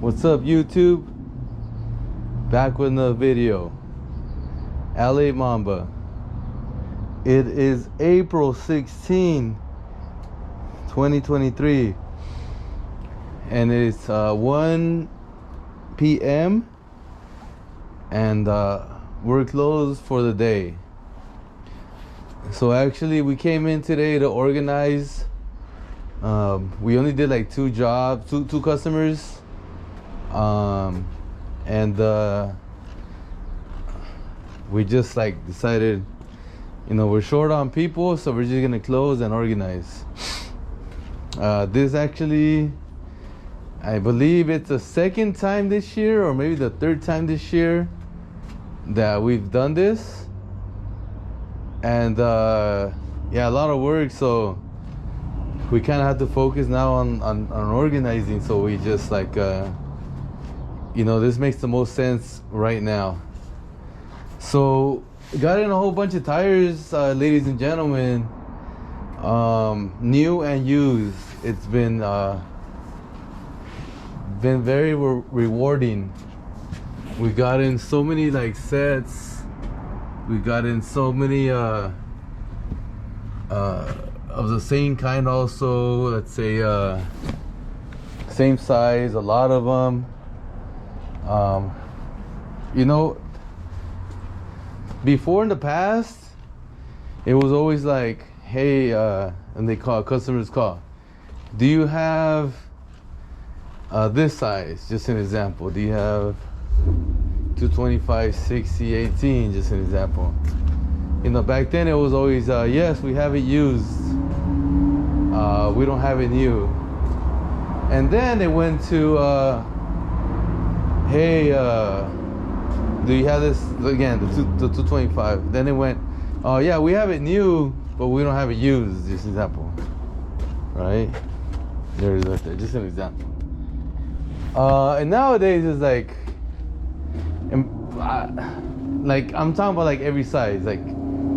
What's up, YouTube? Back with another video. LA Mamba. It is April 16, 2023, and it's 1 p.m. and we're closed for the day. So actually, we came in today to organize. We only did like two jobs, two customers, and we just like decided, we're short on people, so we're just gonna close and organize. This actually, I believe it's the second time this year, or maybe the third time this year that we've done this, and yeah, a lot of work, so we kind of have to focus now on organizing. So we just like this makes the most sense right now. So got in a whole bunch of tires, ladies and gentlemen, new and used. It's been very rewarding. We got in so many like sets. We got in so many of the same kind also. Let's say same size, a lot of them. Before in the past, it was always like, hey, and they customers call, do you have this size? Just an example. Do you have 225, 60, 18? Just an example. Back then it was always, yes, we have it used. We don't have it new. And then it went to, hey, do you have this? Again, the 225. Then it went, oh yeah, we have it new, but we don't have it used. Just an example. Right? There it is right there. Just an example. And nowadays it's like, I'm talking about like every size, like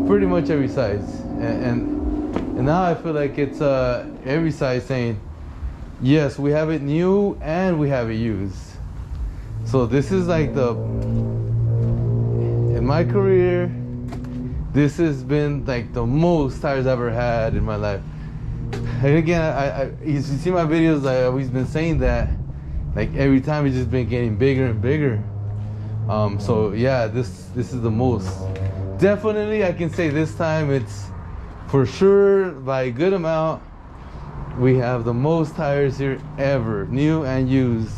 pretty much every size. And now I feel like it's every size saying, yes, we have it new and we have it used. So this is like in my career, this has been like the most tires I've ever had in my life. And again, you see my videos, I've always been saying that, like every time it's just been getting bigger and bigger. So yeah, this is the most. Definitely, I can say this time it's for sure by a good amount. We have the most tires here ever, new and used.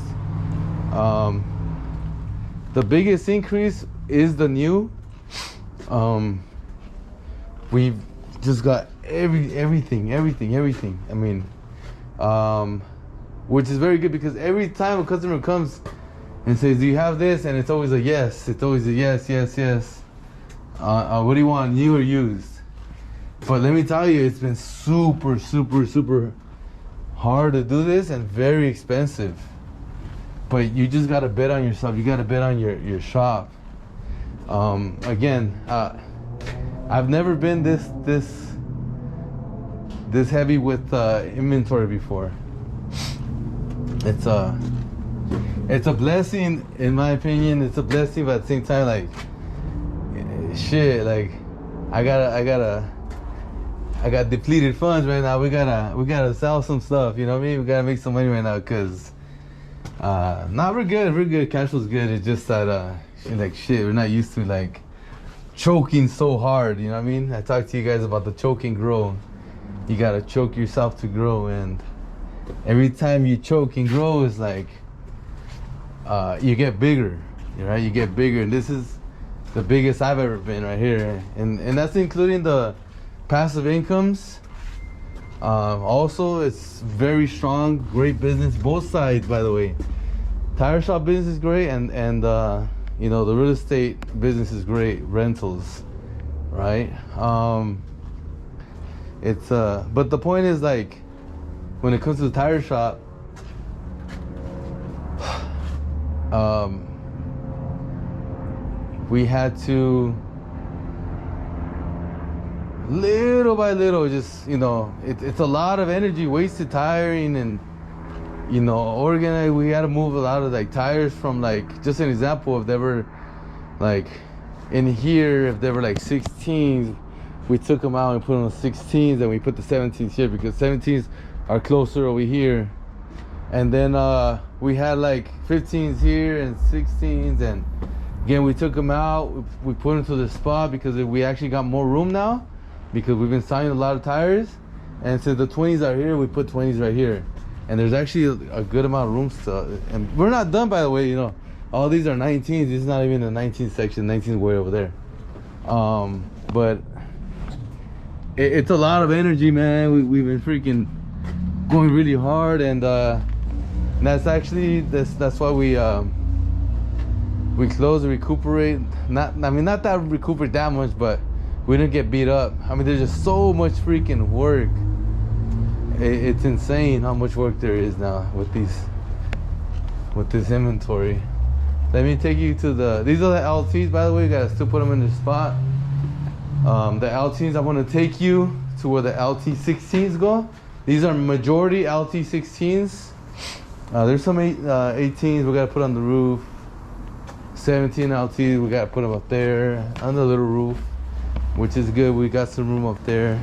The biggest increase is the new. We've just got everything. I mean, which is very good, because every time a customer comes and says, do you have this? And it's always a yes. It's always a yes. What do you want, new or used? But let me tell you, it's been super hard to do this and very expensive. But you just gotta bet on yourself. You gotta bet on your shop. Again, I've never been this heavy with inventory before. It's a blessing, in my opinion. It's a blessing, but at the same time, like, shit, like, I got depleted funds right now. We gotta sell some stuff. You know what I mean? We gotta make some money right now, cause we're good. Cash flow's good. It's just that we're not used to like choking so hard. You know what I mean? I talked to you guys about the choke and grow. You gotta choke yourself to grow, and every time you choke and grow, is like you get bigger. Right? You get bigger, and this is the biggest I've ever been right here, and that's including the passive incomes. Also, it's very strong, great business, both sides, by the way. Tire shop business is great, and the real estate business is great, rentals, right? It's but the point is, like, when it comes to the tire shop, we had to, little by little, just it's a lot of energy wasted tiring, and you know, organize. We had to move a lot of like tires from, like, just an example, if they were like in here, if they were like 16s, we took them out and put them on 16s, and we put the 17s here because 17s are closer over here. And then we had like 15s here and 16s, and again we took them out, we put them to the spot because we actually got more room now because we've been signing a lot of tires. And since the 20s are here, we put 20s right here, and there's actually a good amount of room still. And we're not done, by the way. You know, all these are 19s. This is not even the 19 section. 19 is way over there. But it's a lot of energy, man. We've been freaking going really hard, and that's actually that's why we close and recuperate. Not that recuperate that much, but we didn't get beat up. I mean, there's just so much freaking work. It's insane how much work there is now with this inventory. Let me take you to these are the LTs, by the way. You gotta still put them in their spot. The LTs, I want to take you to where the LT16s go. These are majority LT16s. There's some 18s we gotta put on the roof. 17 LTs we gotta put them up there on the little roof, which is good. We got some room up there.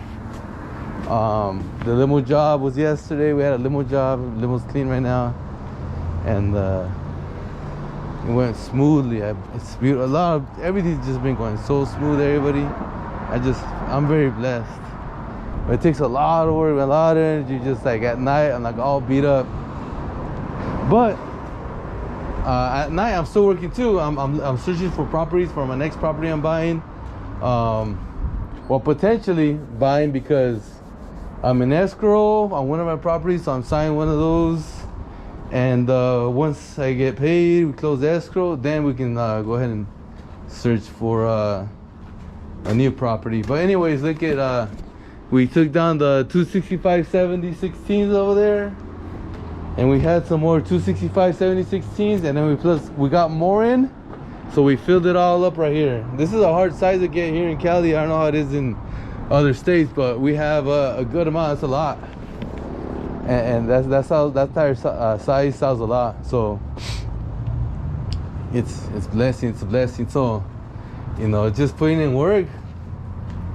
The limo job was yesterday. We had a limo job. Limo's clean right now, and it went smoothly. It's beautiful. Everything's just been going so smooth. Everybody, I'm very blessed. But it takes a lot of work, a lot of energy. Just like at night, I'm like all beat up. But at night, I'm still working too. I'm searching for properties for my next property I'm buying. Well, potentially buying because I'm in escrow on one of my properties, so I'm signing one of those. And once I get paid, we close the escrow, then we can go ahead and search for a new property. But anyways, look at we took down the 265/70 16s over there, and we had some more 265/70 16s, and then we got more in, so we filled it all up right here. This is a hard size to get here in Cali. I don't know how it is in other states, but we have a good amount. That's a lot, and that's how that tire size sells a lot. So it's blessing. It's a blessing. So, you know, just putting in work,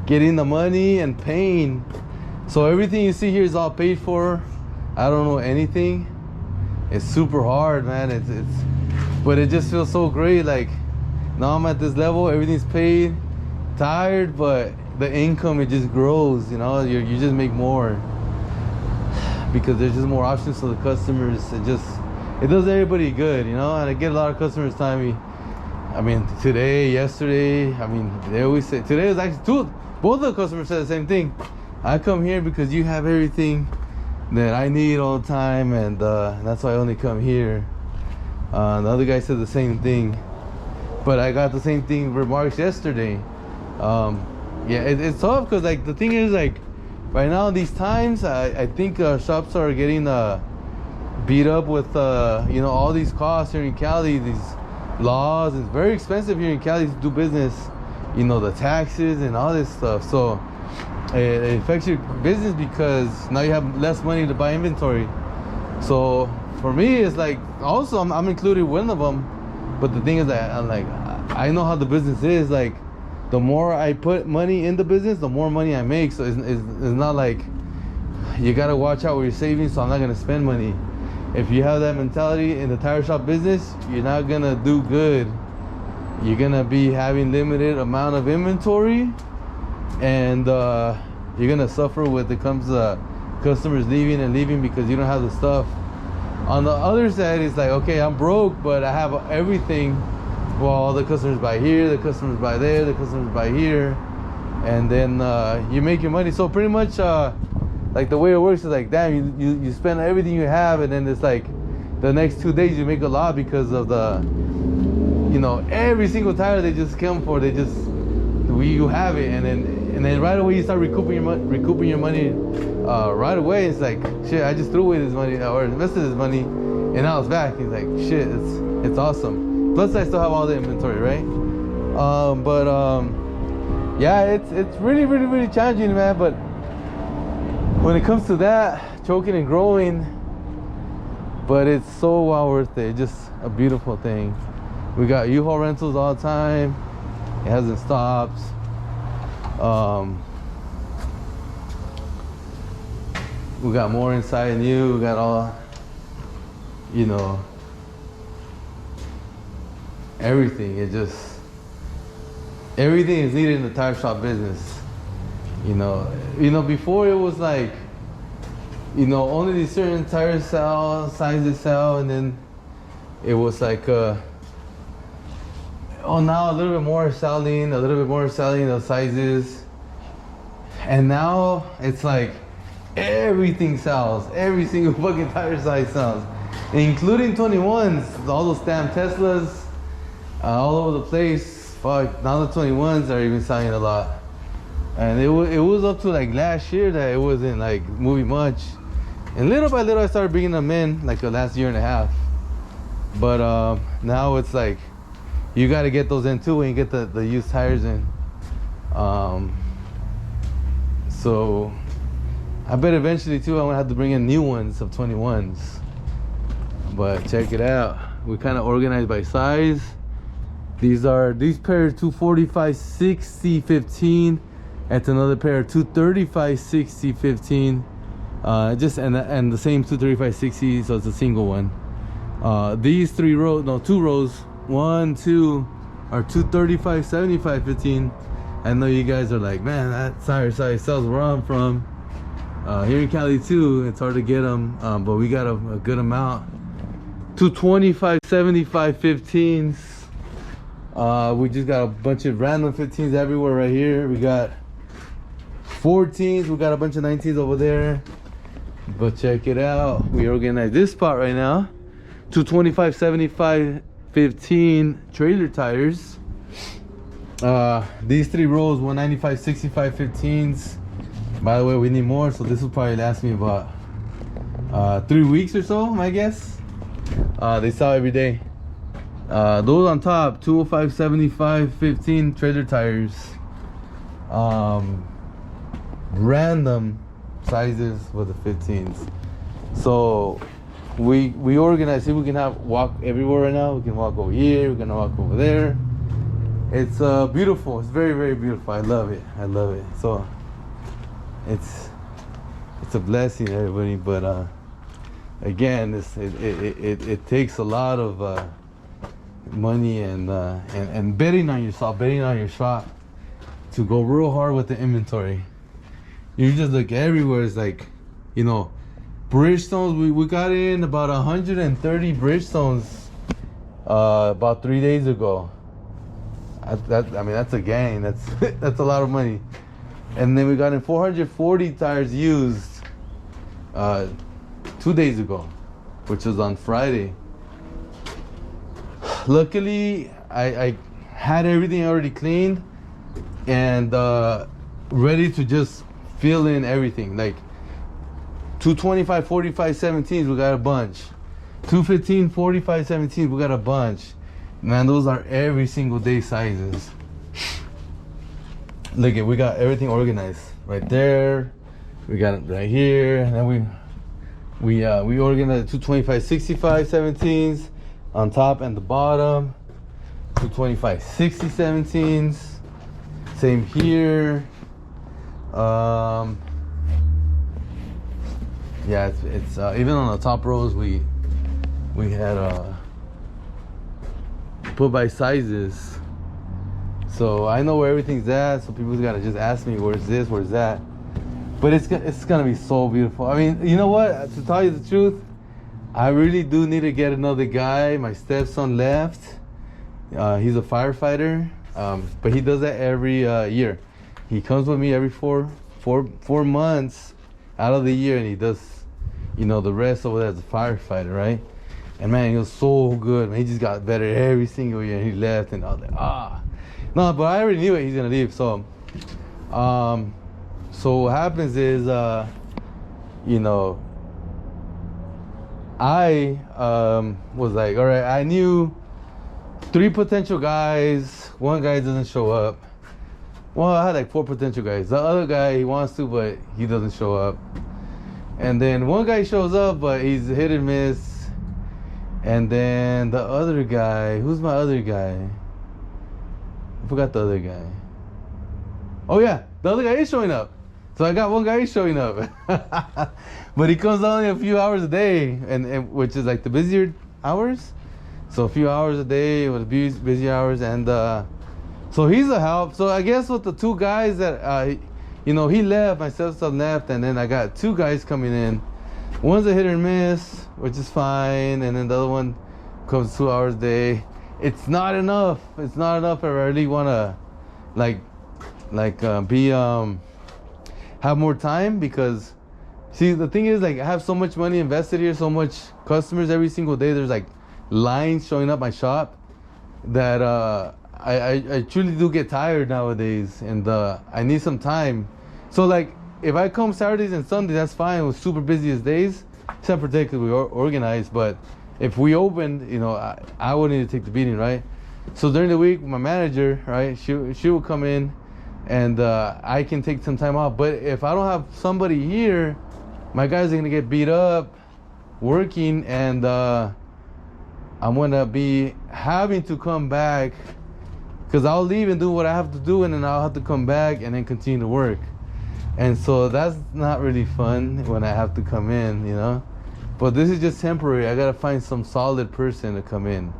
getting the money and paying. So everything you see here is all paid for. I don't know anything. It's super hard, man. But it just feels so great. Like now I'm at this level, everything's paid, tired, but the income, it just grows. You know, you just make more because there's just more options for the customers. It does everybody good, you know. And I get a lot of customers telling me, I mean, today, yesterday, I mean, they always say, today is actually both of the customers said the same thing. I come here because you have everything that I need all the time, and that's why I only come here. The other guy said the same thing, but I got the same thing remarks yesterday. Yeah, it's tough because, like, the thing is, like, right now these times, I think shops are getting beat up with you know, all these costs here in Cali, these laws. It's very expensive here in Cali to do business, you know, the taxes and all this stuff. So it affects your business because now you have less money to buy inventory. So for me, it's like, also I'm included one of them, but the thing is that I'm like, I know how the business is. Like, the more I put money in the business, the more money I make. So it's not like you gotta watch out with your savings, so I'm not gonna spend money. If you have that mentality in the tire shop business, you're not gonna do good. You're gonna be having limited amount of inventory, and you're gonna suffer when it comes to customers leaving because you don't have the stuff. On the other side, it's like, okay, I'm broke, but I have everything. Well, the customers buy here, the customers buy there, the customers buy here, and then you make your money. So pretty much, like, the way it works is like, damn, you spend everything you have, and then it's like the next 2 days you make a lot because of the, you know, every single tire they just come for, you have it, and then right away you start recouping your money right away. It's like, shit, I just threw away this money or invested this money, and now it's back. It's like, shit, it's awesome. Plus I still have all the inventory, right? Yeah, it's really, really, really challenging, man. But when it comes to that, choking and growing, but it's so well worth it. Just a beautiful thing. We got U-Haul rentals all the time. It hasn't stopped. We got more inside than you. We got all, you know, everything. Everything is needed in the tire shop business. You know, before it was like, you know, only these certain tires sell, sizes sell, and then it was like, now a little bit more selling, the sizes. And now it's like everything sells. Every single fucking tire size sells, including 21s. All those damn Teslas, all over the place. Fuck, now the 21s are even selling a lot. And it was up to like last year that it wasn't like moving much. And little by little I started bringing them in like the last year and a half. But now it's like you got to get those in too when you get the used tires in. So I bet eventually too I'm gonna have to bring in new ones of 21s. But check it out, we kind of organized by size. These pair of 245/60/15. That's another pair of 235/60/15. Just and the same 235/60, so it's a single one. These two rows, 1, 2 are 235/75/15. I know you guys are like, man, that tire size sells where I'm from. Here in Cali too, it's hard to get them, but we got a good amount. 225/75/15s. We just got a bunch of random 15s everywhere right here. We got 14s, we got a bunch of 19s over there. But check it out, we organize this spot right now. 225/75/15 trailer tires. These 3 rows, 195/65/15s. By the way, we need more, so this will probably last me about 3 weeks or so, my guess. They sell every day. Those on top, 205/75/15 trailer tires. Random sizes with the 15s. So we organize. See, we can walk everywhere right now. We can walk over here, we're gonna walk over there. It's beautiful. It's very, very beautiful. I love it. So it's a blessing, everybody. But again, it takes a lot of money and betting on yourself, betting on your shop to go real hard with the inventory. You just look everywhere. It's like, you know, Bridgestones. We got in about 130 Bridgestones about 3 days ago. I mean, that's a gain. That's a lot of money. And then we got in 440 tires used 2 days ago, which was on Friday. Luckily, I had everything already cleaned and ready to just fill in everything. Like 225/45/17s, we got a bunch. 215/45/17s, we got a bunch. Man, those are every single day sizes. Look at, we got everything organized right there. We got it right here, and then we organized 225/65/17s on top and the bottom. 225/60/17s. Same here. Yeah, it's even on the top rows we had put by sizes, so I know where everything's at. So people gotta just ask me, where's this, where's that? But it's gonna be so beautiful. I mean, you know what? To tell you the truth, I really do need to get another guy. My stepson left. He's a firefighter, but he does that every year. He comes with me every four months out of the year, and he does, you know, the rest over there as a firefighter, right? And man, he was so good, man. He just got better every single year. He left, and I was like, no, but I already knew it. He's gonna leave. So what happens is, you know, I was like, all right, I knew 3 potential guys. 1 guy doesn't show up. Well, I had like 4 potential guys. The other guy, he wants to, but he doesn't show up. And then 1 guy shows up, but he's hit and miss. And then the other guy, who's my other guy? I forgot the other guy. Oh yeah, the other guy is showing up. So I got one guy showing up. But he comes only a few hours a day, and which is like the busier hours. So a few hours a day with busy hours, and so he's a help. So I guess with the two guys that he left, my stepson left, and then I got two guys coming in. One's a hit or miss, which is fine, and then the other one comes 2 hours a day. It's not enough. It's not enough if I really want to have more time, because see, the thing is, like, I have so much money invested here, so much customers every single day. There's like lines showing up my shop that I truly do get tired nowadays, and I need some time. So like, if I come Saturdays and Sundays, that's fine. It was super busiest days, except for today because we organized. But if we opened, I would need to take the beating, right? So during the week, my manager, right, she will come in, and I can take some time off. But if I don't have somebody here, my guys are gonna get beat up working, and I'm gonna be having to come back, because I'll leave and do what I have to do, and then I'll have to come back and then continue to work. And so that's not really fun when I have to come in, But this is just temporary. I gotta find some solid person to come in.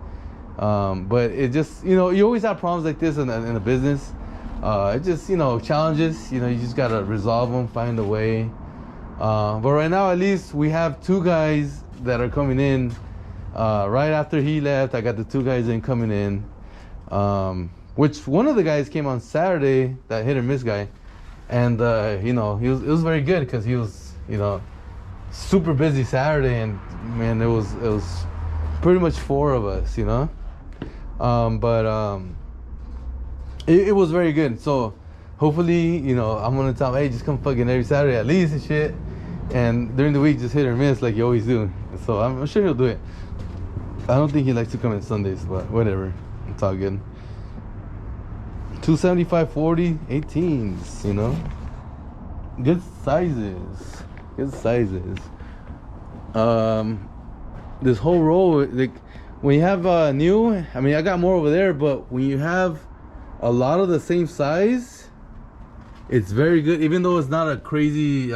But it just, you always have problems like this in a business. It just, challenges. You just gotta resolve them, find a way. But right now, at least we have two guys that are coming in. Right after he left, I got the two guys coming in. Which one of the guys came on Saturday, that hit or miss guy. And it was very good, because he was super busy Saturday, and man, it was pretty much four of us, but it was very good. So hopefully, I'm gonna tell him, hey, just come fucking every Saturday at least and shit, and during the week just hit or miss like you always do. So I'm sure he'll do it. I don't think he likes to come on Sundays, but whatever, it's all good. 275 40 18s, good sizes. This whole row, like, when you have new, I mean, I got more over there, but when you have a lot of the same size, it's very good. Even though it's not a crazy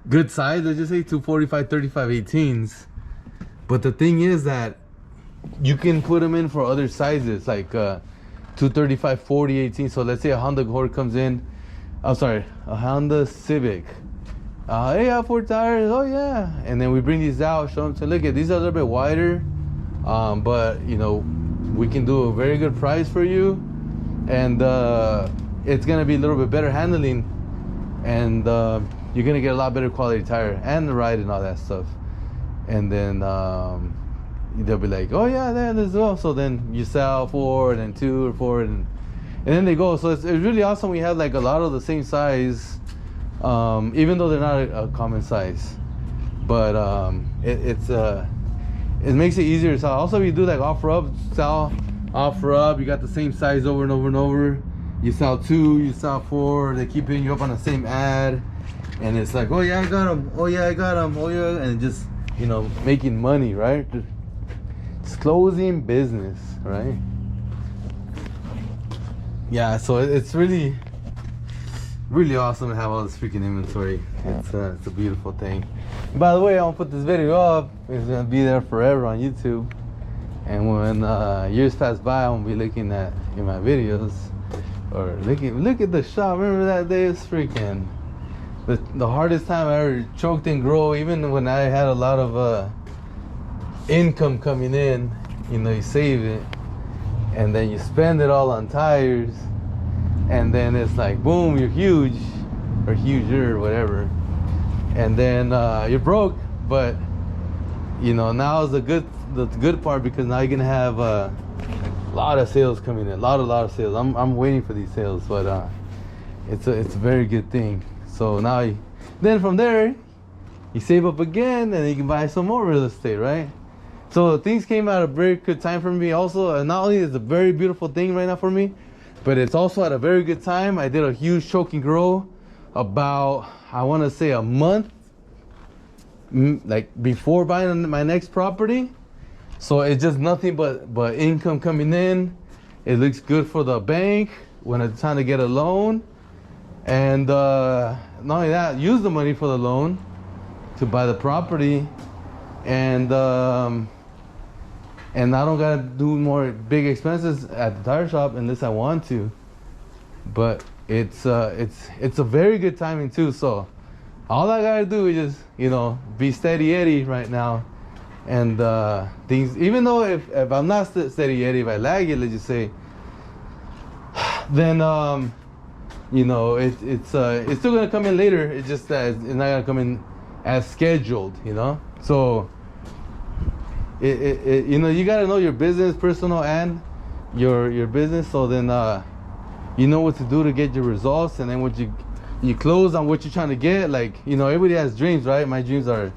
good size, let's just say 245 35 18s. But the thing is that you can put them in for other sizes, like 235 40 18. So let's say a Honda Accord comes in, a Honda Civic. Hey, I have 4 tires. Oh yeah. And then we bring these out, show them, say, look, these are a little bit wider, but we can do a very good price for you, and it's gonna be a little bit better handling, and you're gonna get a lot better quality tire and the ride and all that stuff. And then they'll be like, oh yeah, that as well. So then you sell 4 and then 2 or 4, and then they go. So it's really awesome. We have like a lot of the same size, even though they're not a common size. But it makes it easier to sell. Also, if you do like offer up, sell offer up, you got the same size over and over and over. You sell 2, you sell 4. They keep hitting you up on the same ad, and it's like, oh yeah, I got them. Oh yeah, I got them. Oh yeah, and just making money, right? Just closing business, right? Yeah, so it's really awesome to have all this freaking inventory. It's a beautiful thing. By the way, I'm gonna put this video up. It's gonna be there forever on YouTube. And when years pass by, I'm gonna be looking at in my videos, or look at the shop. Remember that day? It's freaking the hardest time I ever choked and grow. Even when I had a lot of income coming in, you save it, and then you spend it all on tires, and then it's like, boom, you're huge, or huger, or whatever, and then you're broke. But now is the good part, because now you're gonna have a lot of sales coming in, a lot of sales. I'm waiting for these sales, but it's a very good thing. So now then from there you save up again, and you can buy some more real estate, right? So things came at a very good time for me also. And not only is it a very beautiful thing right now for me, but it's also at a very good time. I did a huge choke and grow about, I want to say, a month like before buying my next property. So it's just nothing but income coming in. It looks good for the bank when it's time to get a loan. And not only that, use the money for the loan to buy the property. And I don't gotta do more big expenses at the tire shop unless I want to. But it's a very good timing too. So all I gotta do is just, you know, be steady Eddie right now. And things, even though if I'm not steady Eddie, if I lag it, let's just say, then you know, it's still gonna come in later. It's just that it's not gonna come in as scheduled, you know. So you know, you gotta know your business, personal and your business. So then you know what to do to get your results. And then when you close on what you're trying to get, like, you know, everybody has dreams, right? My dreams are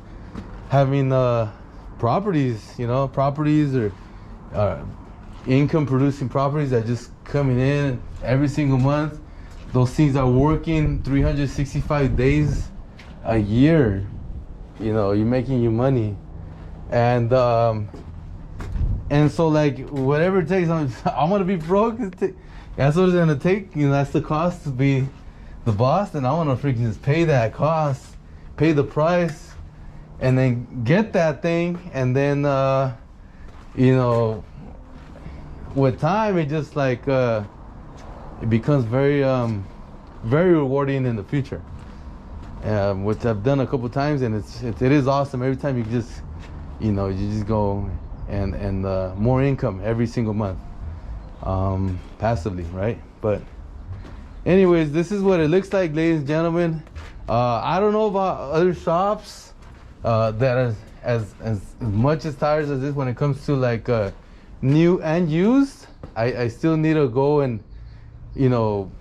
having properties, you know, properties or income producing properties that just coming in every single month. Those things are working 365 days a year. You know, you're making your money. And so like whatever it takes, I'm gonna be broke. That's what it's gonna take. You know, that's the cost to be the boss. And I wanna freaking just pay that cost, pay the price, and then get that thing. And then you know, with time, it just like it becomes very very rewarding in the future. Which I've done a couple times, and it is awesome. Every time you just, you know, you just go and more income every single month, passively, right? But anyways, this is what it looks like, ladies and gentlemen. I don't know about other shops that are as much as tires as this when it comes to like new and used. I still need to go and, you know,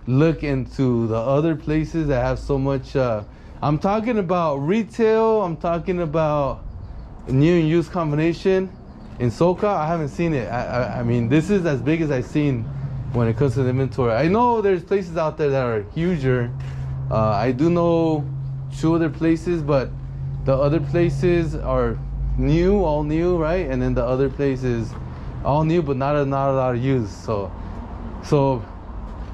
look into the other places that have so much. I'm talking about retail. I'm talking about new and used combination in SoCal. I haven't seen it. I mean, this is as big as I've seen when it comes to the inventory. I know there's places out there that are huger. I do know 2 other places, but the other places are new, all new, right? And then the other places all new, but not a lot of used. So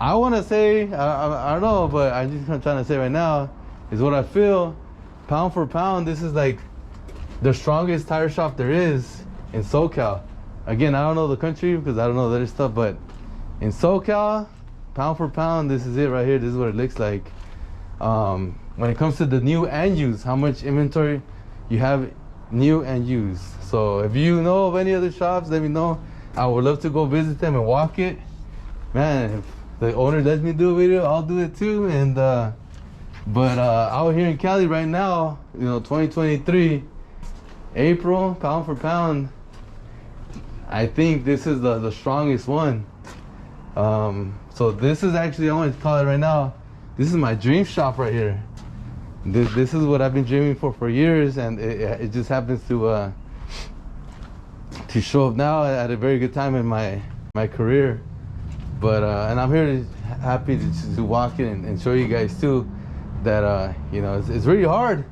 I want to say, I don't know, but I'm just trying to say right now is what I feel. Pound for pound, this is like the strongest tire shop there is in SoCal. Again, I don't know the country because I don't know the other stuff, but in SoCal, pound for pound, this is it right here. This is what it looks like. When it comes to the new and used, how much inventory you have new and used. So if you know of any other shops, let me know. I would love to go visit them and walk it. Man, if the owner lets me do a video, I'll do it too. And but out here in Cali right now, you know, 2023 April, pound for pound, I think this is the strongest one. So this is actually, I want to call it right now, this is my dream shop right here. This is what I've been dreaming for years, and it just happens to show up now at a very good time in my career. But and I'm here happy to walk in and show you guys too that you know, it's really hard.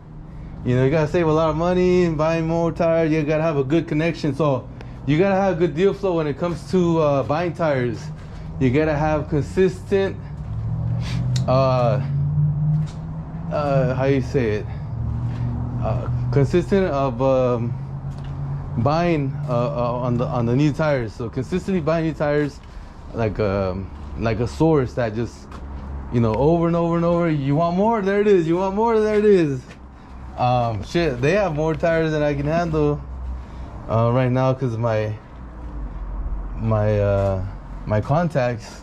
You know, you gotta save a lot of money and buying more tires. You gotta have a good connection. So you gotta have good deal flow when it comes to buying tires. You gotta have consistent how you say it, consistent of buying on the new tires. So consistently buying new tires, like a source that just, you know, over and over and over. You want more? There it is. You want more? There it is. Shit, they have more tires than I can handle right now because of my contacts.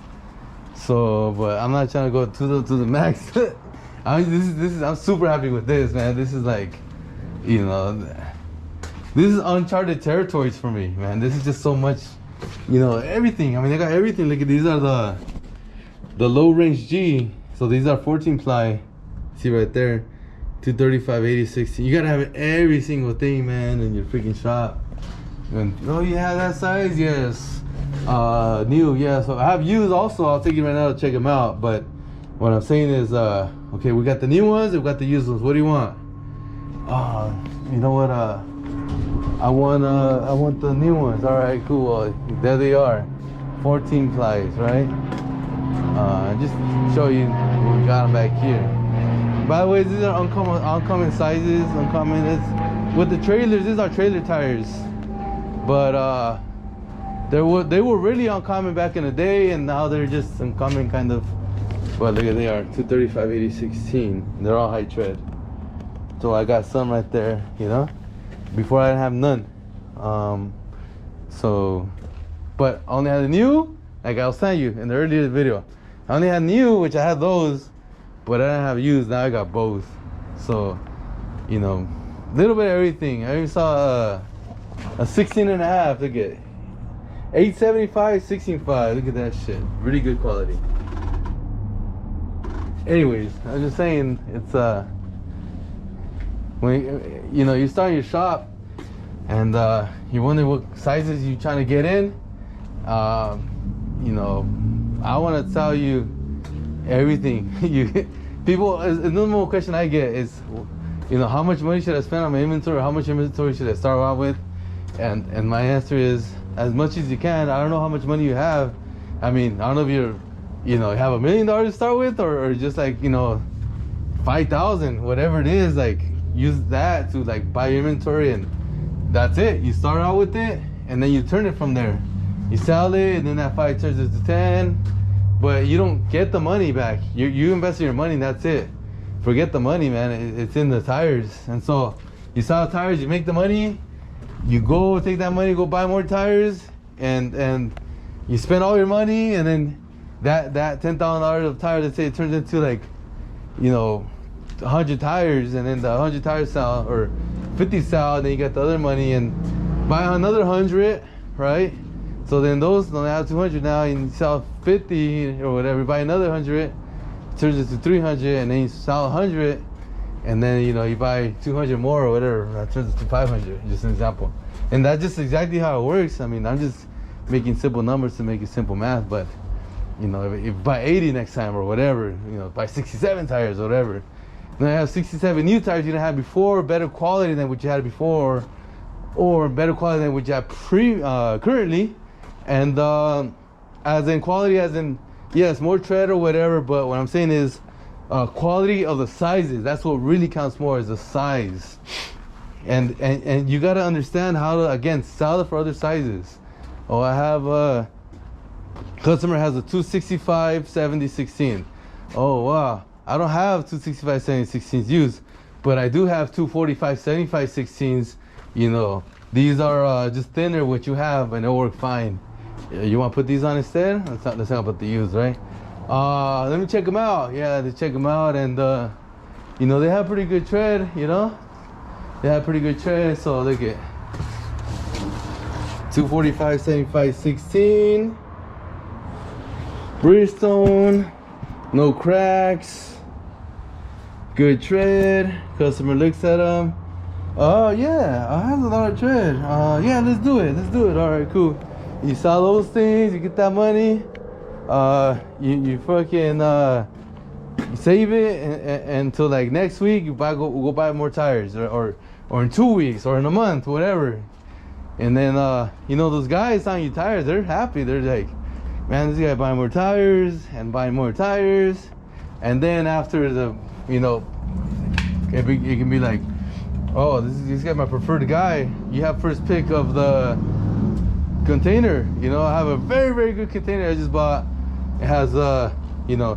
So, but I'm not trying to go to the max. I'm super happy with this, man. This is like, you know, this is uncharted territories for me, man. This is just so much, you know, everything. I mean, they got everything. Look at these are the low range G. So these are 14 ply. See right there, 235, 80, 60. You gotta have every single thing, man, in your freaking shop. And oh, you have that size? Yes. New, yeah. So I have used also. I'll take you right now to check them out. But what I'm saying is, okay, we got the new ones, we got the used ones. What do you want? You know what? I want the new ones. All right, cool. Well, there they are, 14 plies, right? Just show you, we got them back here. By the way, these are uncommon sizes. Uncommon. It's with the trailers. These are trailer tires, but they were really uncommon back in the day, and now they're just uncommon kind of. Well, look at they are 235 80 16. They're all high tread. So I got some right there, you know. Before I didn't have none. So, but I only had the new. Like I was telling you in the earlier video, I only had new, which I had those, but I didn't have used. Now I got both. So, you know, little bit of everything. I even saw a 16 and a half. Look at 875, 16.5. Look at that shit. Really good quality. Anyways, I was just saying, it's when you know you start your shop and you wonder what sizes you're trying to get in. You know, I want to tell you everything. People, the number one question I get is, you know, how much money should I spend on my inventory? How much inventory should I start out with? And my answer is as much as you can. I don't know how much money you have. I mean, I don't know if you're, you know, have $1 million to start with, or just like, you know, 5,000, whatever it is. Like, use that to like buy your inventory, and that's it. You start out with it, and then you turn it from there. You sell it, and then that 5 turns into 10, but you don't get the money back. You invested your money, and that's it. Forget the money, man. It's in the tires. And so you sell tires, you make the money, you go take that money, go buy more tires, and you spend all your money, and then that $10,000 of tires, let's say it turns into like, you know, 100 tires, and then the 100 tires sell, or 50 sell, and then you get the other money and buy another 100, right? So then those don't have 200 now, and you sell 50 or whatever, buy another 100, turns into 300, and then you sell 100, and then, you know, you buy 200 more or whatever, that turns into 500, just an example. And that's just exactly how it works. I mean, I'm just making simple numbers to make it simple math, but you know, if you buy 80 next time or whatever, you know, buy 67 tires or whatever. Then I have 67 new tires you didn't have before, better quality than what you had before, or better quality than what you have currently. And as in quality, as in, yes, more tread or whatever, but what I'm saying is quality of the sizes. That's what really counts more, is the size. And you got to understand how to, again, sell it for other sizes. Oh, I have customer has a 265 70 16. Oh wow, I don't have 265 70 16s used, but I do have 245 75 16s. You know, these are just thinner what you have, and it'll work fine. You want to put these on instead? Let's not put the used, right? Let me check them out. Yeah, they check them out, and you know, they have pretty good tread. You know, they have pretty good tread. So look at 245 75 16. Bridgestone, no cracks, good tread. Customer looks at them. Oh yeah, I have a lot of tread. Yeah, let's do it. All right, cool. You sell those things, you get that money. You fucking save it until like next week. You go buy more tires, or in 2 weeks, or in a month, whatever. And then you know, those guys selling you tires, they're happy. They're like, man, this guy buying more tires and buying more tires. And then after the, you know, it can be like, oh, this guy my preferred guy. You have first pick of the container. You know, I have a very, very good container I just bought. It has, you know,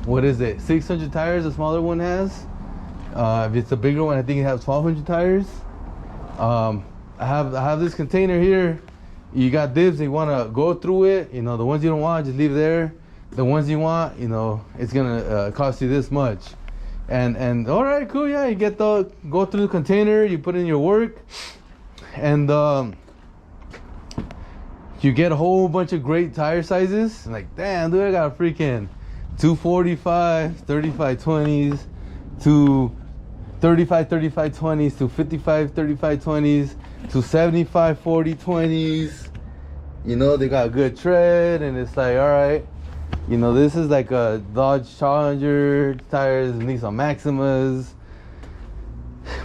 what is it? 600 tires, the smaller one has. If it's a bigger one, I think it has 1,200 tires. I have this container here. You got dibs, you want to go through it. You know, the ones you don't want, just leave there. The ones you want, you know, it's gonna cost you this much. And all right, cool, yeah. You go through the container, you put in your work, and you get a whole bunch of great tire sizes. And like, damn, dude, I got a freaking 245 35 20s to 35 35 20s to 55 35 20s to 75 40 20s. You know, they got good tread, and it's like, all right, you know, this is like a Dodge Challenger tires, Nissan Maximas.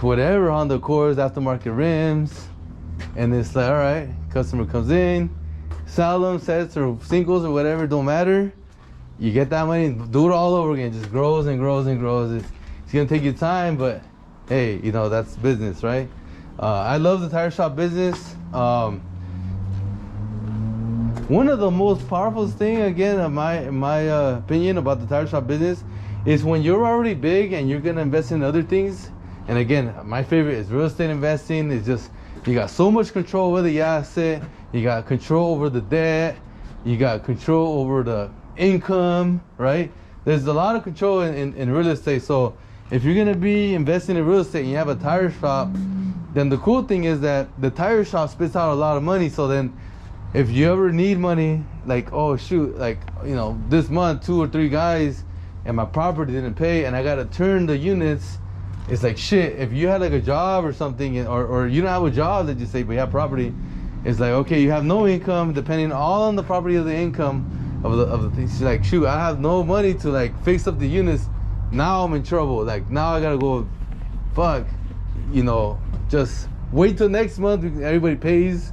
whatever, Honda Accords, aftermarket rims, and it's like, all right, customer comes in, sell them sets or singles or whatever, don't matter. You get that money, do it all over again. Just grows and grows and grows. It's gonna take you time, but hey, you know, that's business, right? I love the tire shop business. One of the most powerful thing, again, in my opinion about the tire shop business, is when you're already big and you're gonna invest in other things. And again, my favorite is real estate investing. It's just, you got so much control over the asset, you got control over the debt, you got control over the income, right? There's a lot of control in real estate. So if you're gonna be investing in real estate and you have a tire shop, then the cool thing is that the tire shop spits out a lot of money. So then if you ever need money, like, oh shoot, like, you know, this month 2 or 3 guys and my property didn't pay and I gotta turn the units, it's like shit. If you had like a job or something, or you don't have a job that you say but you have property, it's like, okay, you have no income, depending all on the property of the income of the things. It's like, shoot, I have no money to like fix up the units. Now I'm in trouble. Like, now I gotta go, fuck, you know, just wait till next month, everybody pays,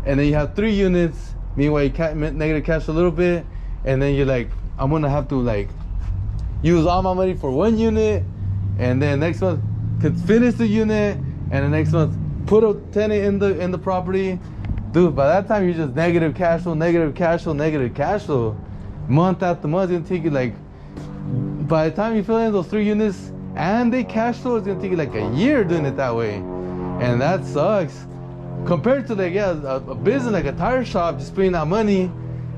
and then you have 3 units. Meanwhile, you negative cash a little bit, and then you're like, I'm gonna have to like use all my money for 1 unit, and then next month could finish the unit, and the next month put a tenant in the property. Dude, by that time you're just negative cash flow, negative cash flow, negative cash flow. Month after month, it's gonna take you like, by the time you fill in those 3 units and they cash flow, it's gonna take you like a year doing it that way. And that sucks. Compared to like, yeah, a business like a tire shop, just paying out money,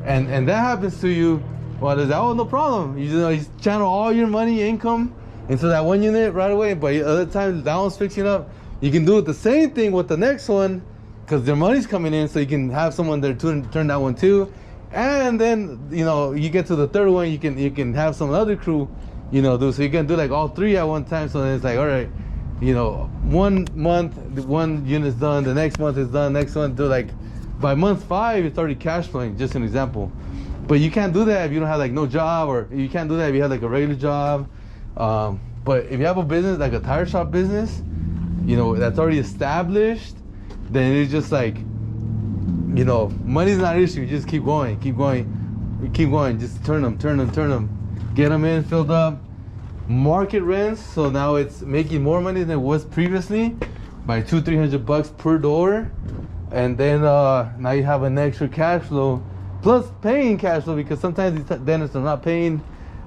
and that happens to you, well, there's that, oh, no problem. You channel all your money, income into that 1 unit right away. But other times that one's fixing up, you can do it the same thing with the next one, because their money's coming in, so you can have someone there to turn that one too. And then, you know, you get to the 3rd one, you can have some other crew, you know, do, so you can do like all 3 at one time. So then it's like, all right, you know, 1 month 1 unit's done, the next month is done, next one, do like by month 5 it's already cash flowing, just an example. But you can't do that if you don't have like no job, or you can't do that if you have like a regular job. But if you have a business like a tire shop business, you know, that's already established, then it's just like, you know, money's not an issue. You just keep going, just turn them, get them in, filled up. Market rents, so now it's making more money than it was previously by $200-300 per door. And then now you have an extra cash flow plus paying cash flow, because sometimes these dentists are not paying,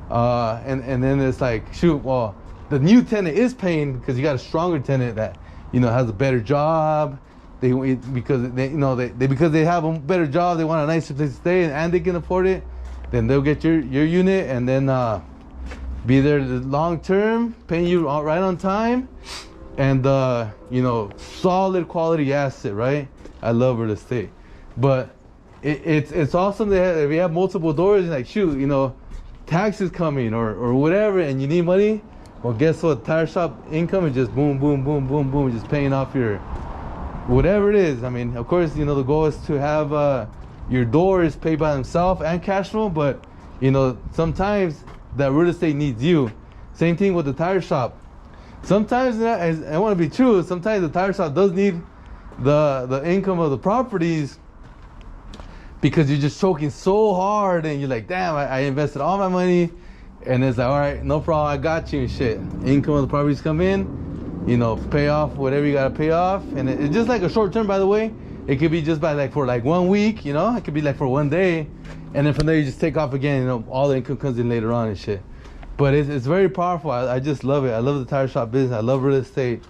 and then it's like, shoot, well, the new tenant is paying because you got a stronger tenant that, you know, has a better job. Because they have a better job, they want a nicer place to stay, and they can afford it. Then they'll get your unit, and then be there long term, paying you right on time, and you know, solid quality asset, right? I love real estate, but it's awesome that if you have multiple doors, like, shoot, you know, taxes coming or whatever, and you need money. Well, guess what? Tire shop income is just boom, boom, boom, boom, boom, just paying off your whatever it is. I mean, of course, you know, the goal is to have your doors paid by themselves and cash flow, but you know, sometimes that real estate needs you. Same thing with the tire shop. Sometimes, I want to be true, sometimes the tire shop does need the income of the properties, because you're just choking so hard and you're like, damn, I invested all my money, and it's like, all right, no problem, I got you and shit. Income of the properties come in, you know, pay off whatever you gotta pay off, and it's just like a short term, by the way. It could be just for 1 week, you know, it could be like for 1 day, and then from there you just take off again, you know, all the income comes in later on and shit. But it's very powerful. I just love it. I love the tire shop business. I love real estate,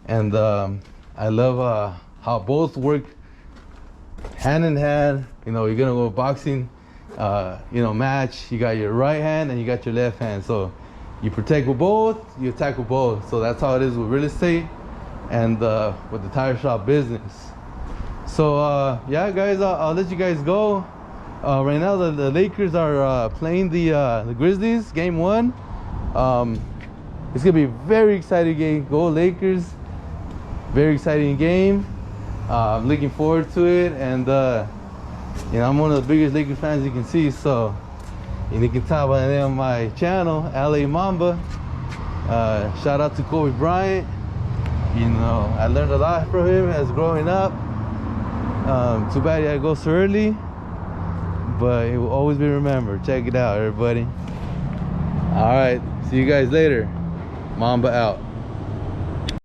and I love how both work hand in hand. You know, you're gonna go boxing, you know, match. You got your right hand and you got your left hand, so you protect with both, you attack with both. So that's how it is with real estate and with the tire shop business. So yeah, guys, I'll let you guys go. Right now the Lakers are playing the Grizzlies, game 1. It's gonna be a very exciting game. Go Lakers! Very exciting game. I'm looking forward to it, and you know, I'm one of the biggest Lakers fans you can see. So, and you can tell by the name of my channel, LA Mamba. Shout out to Kobe Bryant. You know, I learned a lot from him as growing up. Too bad he had to go so early, but it will always be remembered. Check it out, everybody. All right, see you guys later. Mamba out.